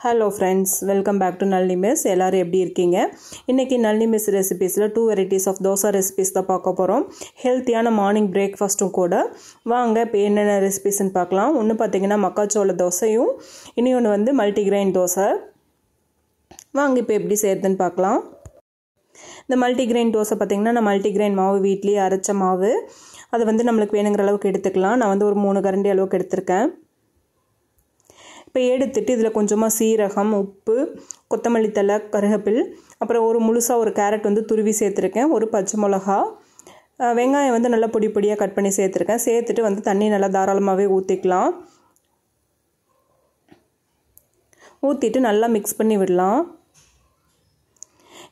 Hello friends, welcome back to Nalini Mess. எல்லாரும் எப்படி இருக்கீங்க? இன்னைக்கு Nalini Mess ரெசிபீஸ்ல 2 varieties of dosa recipes தான் பார்க்க போறோம். ஹெல்த்தியான மார்னிங் பிரேக்ஃபாஸ்டும் கூட. வாங்க இப்போ என்னென்ன ரெசிபீஸ்னு பார்க்கலாம். ஒன்னு பாத்தீங்கன்னா மக்காச்சோள தோசையும் இன்னொன்னு வந்து மல்டிகிரெயின் தோசை. வாங்க இப்போ எப்படி செய்யறதுன்னு பார்க்கலாம். இந்த மல்டிகிரெயின் தோசை பாத்தீங்கன்னா நான் மல்டிகிரெயின் மாவு வீட்லயே அரைச்ச மாவு. அது வந்து நமக்கு வேணுங்கிற அளவுக்கு எடுத்துக்கலாம். நான் வந்து ஒரு 3 கரண்டி அளவுக்கு எடுத்துர்க்கேன். இப்போ எடுத்துட்டு இதில் கொஞ்சமாக சீரகம், உப்பு, கொத்தமல்லி தழை, கருவேப்பிலை, அப்புறம் ஒரு முழுசாக ஒரு கேரட் வந்து துருவி சேர்த்துருக்கேன். ஒரு பச்சை மிளகா, வெங்காயம் வந்து நல்லா பொடி பொடியாக கட் பண்ணி சேர்த்துருக்கேன். சேர்த்துட்டு வந்து தண்ணி நல்லா தாராளமாகவே ஊற்றிக்கலாம். ஊற்றிட்டு நல்லா மிக்ஸ் பண்ணி விடலாம்.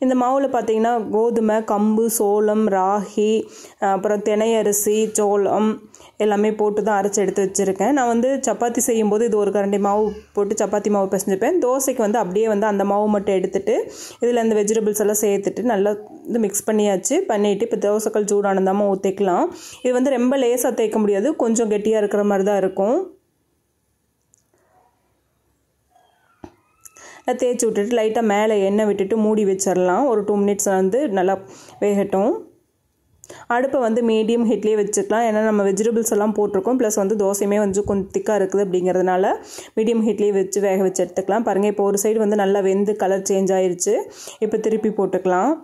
இந்த மாவில் பார்த்தீங்கன்னா கோதுமை, கம்பு, சோளம், ராகி, அப்புறம் தினை அரிசி, சோளம் எல்லாமே போட்டு தான் அரைச்சி எடுத்து வச்சுருக்கேன். நான் வந்து சப்பாத்தி செய்யும்போது இது ஒரு கரண்டி மாவு போட்டு சப்பாத்தி மாவு பிசைஞ்சுப்பேன். தோசைக்கு வந்து அப்படியே வந்து அந்த மாவு மட்டும் எடுத்துட்டு இதில் இந்த வெஜிடபிள்ஸ் எல்லாம் சேர்த்துட்டு நல்லா இது மிக்ஸ் பண்ணிவிட்டு இப்போ தோசைக்கல் சூடானதாமல் ஊற்றிக்கலாம். இது வந்து ரொம்ப லேசாக தேய்க்க முடியாது, கொஞ்சம் கெட்டியாக இருக்கிற மாதிரி தான் இருக்கும். தேய்ச்சி விட்டுட்டு லைட்டாக மேலே எண்ணெய் விட்டுட்டு மூடி வச்சிடலாம். ஒரு 2 மினிட்ஸ் வந்து நல்லா வேகட்டும். அடுப்பை வந்து மீடியம் ஹீட்லேயே வச்சுக்கலாம். ஏன்னா நம்ம வெஜிடபிள்ஸ் எல்லாம் போட்டிருக்கோம், ப்ளஸ் வந்து தோசையுமே வந்து கொஞ்சம் திக்காக இருக்குது அப்படிங்கிறதுனால மீடியம் ஹீட்லேயே வேக வச்சு எடுத்துக்கலாம். பாருங்கள், இப்போ ஒரு சைடு வந்து நல்லா வெந்து கலர் சேஞ்ச் ஆயிடுச்சு. இப்போ திருப்பி போட்டுக்கலாம்.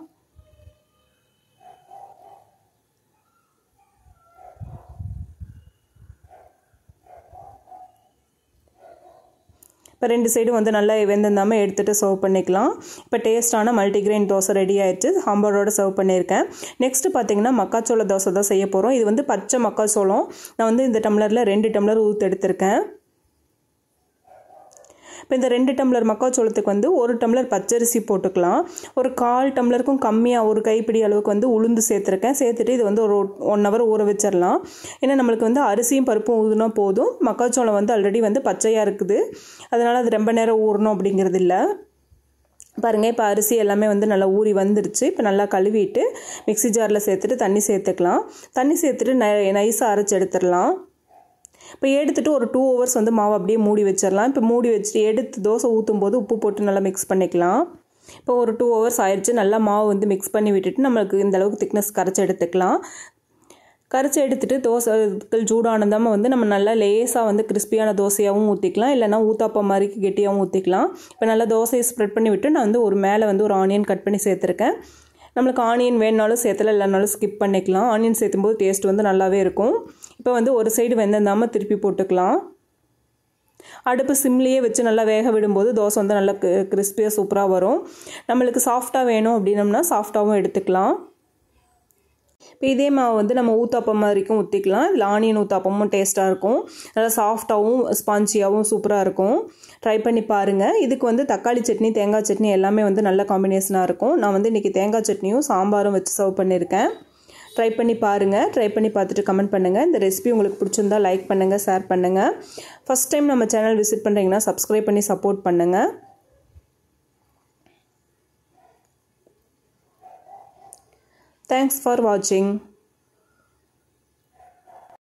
இப்போ 2 சைடும் வந்து நல்லா வெந்திருந்தாமல் எடுத்துகிட்டு சர்வ் பண்ணிக்கலாம். இப்போ டேஸ்ட்டான மல்டிகிரெயின் தோசை ரெடி ஆயிடுச்சு. சாம்பாரோட சர்வ் பண்ணியிருக்கேன். நெக்ஸ்ட்டு பார்த்தீங்கன்னா மக்காச்சோள தோசை தான் செய்ய போகிறோம். இது வந்து பச்சை மக்காச்சோளம். நான் வந்து இந்த டம்ளரில் 2 டம்ளர் ஊற்றி எடுத்திருக்கேன். இப்போ இந்த 2 டம்ளர் மக்காச்சோளத்துக்கு வந்து 1 டம்ளர் பச்சரிசி போட்டுக்கலாம். ஒரு 1/4 டம்ளருக்கும் கம்மியாக ஒரு கைப்பிடி அளவுக்கு வந்து உளுந்து சேர்த்துருக்கேன். சேர்த்துட்டு இது வந்து ஒரு 1 ஹவர் ஊற வச்சிடலாம். ஏன்னா நம்மளுக்கு வந்து அரிசியும் பருப்பும் ஊதுனா போதும். மக்காச்சோளம் வந்து ஆல்ரெடி வந்து பச்சையாக இருக்குது, அதனால் அது ரொம்ப நேரம் ஊறணும் அப்படிங்கிறது இல்லை. பாருங்கள், இப்போ அரிசி எல்லாமே வந்து நல்லா ஊறி வந்துடுச்சு. இப்போ நல்லா கழுவிட்டு மிக்ஸி ஜாரில் சேர்த்துட்டு தண்ணி சேர்த்துக்கலாம். தண்ணி சேர்த்துட்டு நைஸாக அரைச்சி எடுத்துடலாம். இப்போ எடுத்துகிட்டு ஒரு 2 ஹவர்ஸ் வந்து மாவு அப்படியே மூடி வச்சிடலாம். இப்போ மூடி வச்சுட்டு எடுத்து தோசை ஊற்றும் போது உப்பு போட்டு நல்லா மிக்ஸ் பண்ணிக்கலாம். இப்போ ஒரு 2 ஹவர்ஸ் ஆயிடுச்சு. நல்லா மாவு வந்து மிக்ஸ் பண்ணி விட்டுட்டு நம்மளுக்கு இந்த அளவுக்கு திக்னஸ் கரைச்சி எடுத்துக்கலாம். கரைச்சி எடுத்துகிட்டு தோசைகள் சூடானதாமல் வந்து நம்ம நல்லா லேசாக வந்து கிறிஸ்பியான தோசையாகவும் ஊற்றிக்கலாம், இல்லைனா ஊத்தாப்பம் மாதிரி கெட்டியாகவும் ஊற்றிக்கலாம். இப்போ நல்லா தோசையை ஸ்ப்ரெட் பண்ணி விட்டு நான் வந்து ஒரு மேலே வந்து ஒரு ஆனியன் கட் பண்ணி சேர்த்துருக்கேன். நம்மளுக்கு ஆனியன் வேணுனாலும் சேர்த்தலாம், இல்லைனாலும் ஸ்கிப் பண்ணிக்கலாம். ஆனியன் சேர்த்தும்போது டேஸ்ட் வந்து நல்லாவே இருக்கும். இப்போ வந்து ஒரு சைடு வெந்திருந்தாமல் திருப்பி போட்டுக்கலாம். அடுப்பு சிம்லேயே வச்சு நல்லா வேக விடும்போது தோசை வந்து நல்லா கிறிஸ்பியாக சூப்பராக வரும். நம்மளுக்கு சாஃப்டாக வேணும் அப்படின்னம்னா சாஃப்டாகவும் எடுத்துக்கலாம். இப்போ இதே மாவு வந்து நம்ம ஊத்தாப்பம் மாதிரிக்கும் ஊற்றிக்கலாம். இதில் ஆனியன் ஊத்தாப்பமும் டேஸ்ட்டாக இருக்கும். நல்லா சாஃப்டாகவும் ஸ்பான்ச்சியாகவும் சூப்பராக இருக்கும். ட்ரை பண்ணி பாருங்கள். இதுக்கு வந்து தக்காளி சட்னி, தேங்காய் சட்னி எல்லாமே வந்து நல்ல காம்பினேஷனாக இருக்கும். நான் வந்து இன்றைக்கி தேங்காய் சட்னியும் சாம்பாரும் வச்சு சர்வ் பண்ணியிருக்கேன். ட்ரை பண்ணி பாருங்கள். ட்ரை பண்ணி பார்த்துட்டு கமெண்ட் பண்ணுங்கள். இந்த ரெசிபி உங்களுக்கு பிடிச்சிருந்தா லைக் பண்ணுங்கள், ஷேர் பண்ணுங்கள். ஃபஸ்ட் டைம் நம்ம சேனல் விசிட் பண்ணுறீங்கன்னா சப்ஸ்கிரைப் பண்ணி சப்போர்ட் பண்ணுங்கள். Thanks for watching.